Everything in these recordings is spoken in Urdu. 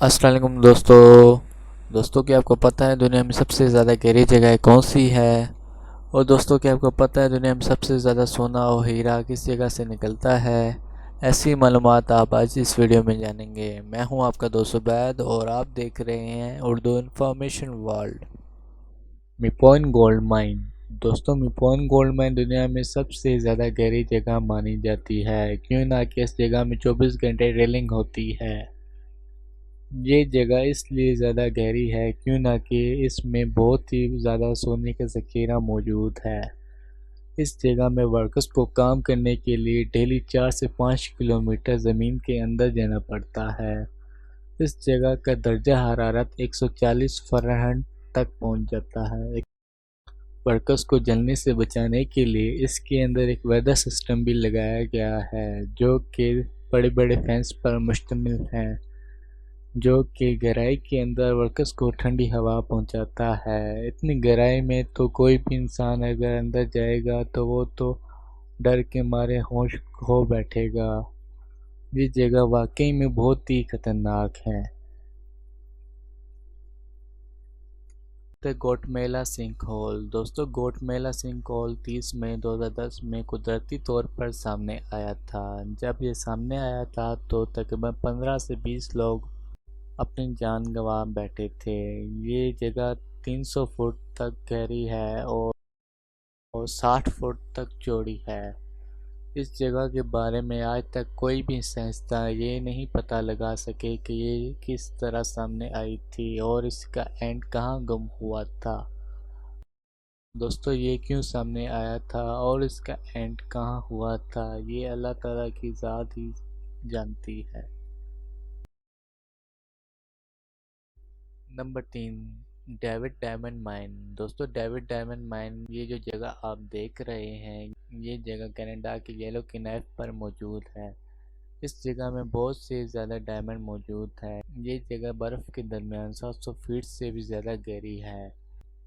السلام علیکم دوستوں کیا آپ کو پتہ ہے دنیا میں سب سے زیادہ گہری جگہ کون سی ہے؟ اور دوستوں کیا آپ کو پتہ ہے دنیا میں سب سے زیادہ سونا اور ہیرا کس جگہ سے نکلتا ہے؟ ایسی معلومات آپ آج اس ویڈیو میں جانیں گے۔ میں ہوں آپ کا دوست عبید اور آپ دیکھ رہے ہیں Urdu information world. Mponeng gold mine. دوستوں میپوئن گولڈ مائن دنیا میں سب سے زیادہ گہری جگہ مانی جاتی ہے، کیوں نہ کہ اس جگہ میں 24 گھنٹے ڈرلنگ ہوتی ہے۔ یہ جگہ اس لیے زیادہ گہری ہے کیوں نہ کہ اس میں بہت ہی زیادہ سونے کا ذخیرہ موجود ہے۔ اس جگہ میں ورکرز کو کام کرنے کے لیے ڈیلی 4 سے 5 کلومیٹر زمین کے اندر جانا پڑتا ہے۔ اس جگہ کا درجہ حرارت 140 فارنہائٹ تک پہنچ جاتا ہے۔ ورکرز کو جلنے سے بچانے کے لیے اس کے اندر ایک ویدر سسٹم بھی لگایا گیا ہے جو کہ بڑے بڑے فینس پر مشتمل ہے، جو کہ گہرائی کے اندر ورکرز کو ٹھنڈی ہوا پہنچاتا ہے۔ اتنی گہرائی میں تو کوئی بھی انسان اگر اندر جائے گا تو وہ تو ڈر کے مارے ہوش کھو بیٹھے گا۔ یہ جگہ واقعی میں بہت ہی خطرناک ہے۔ گوٹ میلا سنک ہول۔ دوستو گوٹ میلا سنک ہول 30 مئی 2010 میں قدرتی طور پر سامنے آیا تھا۔ جب یہ سامنے آیا تھا تو تقریباً 15 سے 20 لوگ اپنی جان گنوا بیٹھے تھے۔ یہ جگہ 300 فٹ تک گہری ہے اور 60 فٹ تک چوڑی ہے۔ اس جگہ کے بارے میں آج تک کوئی بھی سائنسداں یہ نہیں پتہ لگا سکے کہ یہ کس طرح سامنے آئی تھی اور اس کا اینڈ کہاں گم ہوا تھا۔ دوستو یہ کیوں سامنے آیا تھا اور اس کا اینڈ کہاں ہوا تھا، یہ اللہ تعالیٰ کی ذات ہی جانتی ہے۔ Number 3، David diamond mine. دوستو ڈیوڈ ڈائمنڈ مائن، یہ جو جگہ آپ دیکھ رہے ہیں، یہ جگہ کینیڈا کے یلو کنیف پر موجود ہے۔ اس جگہ میں بہت سے زیادہ ڈائمنڈ موجود ہے۔ یہ جگہ برف کے درمیان 700 فٹ سے بھی زیادہ گہری ہے۔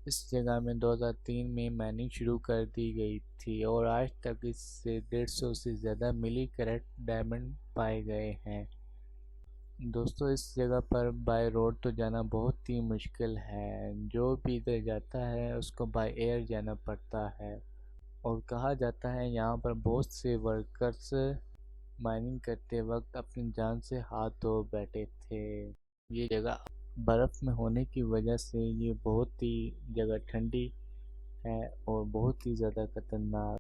اس جگہ میں 2003 میں مائننگ شروع کر دی گئی تھی اور آج تک اس سے 150 سے زیادہ ملی کیرٹ ڈائمنڈ پائے گئے ہیں۔ دوستو اس جگہ پر بائی روڈ تو جانا بہت ہی مشکل ہے، جو بھی ادھر جاتا ہے اس کو بائی ایئر جانا پڑتا ہے، اور کہا جاتا ہے یہاں پر بہت سے ورکرز مائننگ کرتے وقت اپنی جان سے ہاتھ دھو بیٹھے تھے۔ یہ جگہ برف میں ہونے کی وجہ سے یہ بہت ہی جگہ ٹھنڈی ہے اور بہت ہی زیادہ خطرناک۔